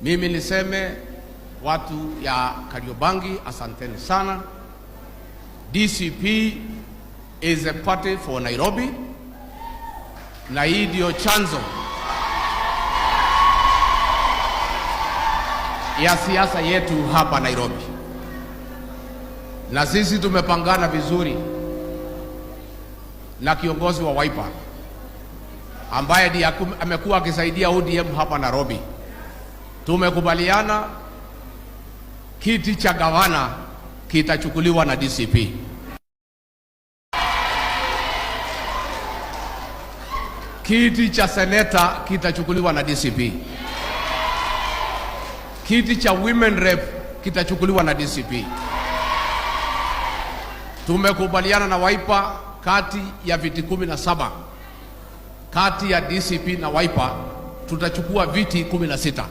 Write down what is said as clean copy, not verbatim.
Mimi niseme watu ya Kariobangi, asanteni sana. DCP is a party for Nairobi, na hii ndio chanzo ya siasa yetu hapa Nairobi, na sisi tumepangana vizuri na kiongozi wa Wiper ambaye ndiye amekuwa akisaidia ODM hapa Nairobi. Tumekubaliana kiti cha gavana kitachukuliwa na DCP. Kiti cha seneta kitachukuliwa na DCP. Kiti cha women rep kitachukuliwa na DCP. Tumekubaliana na Wiper kati ya viti 17 kati ya DCP na Wiper tutachukua viti 16.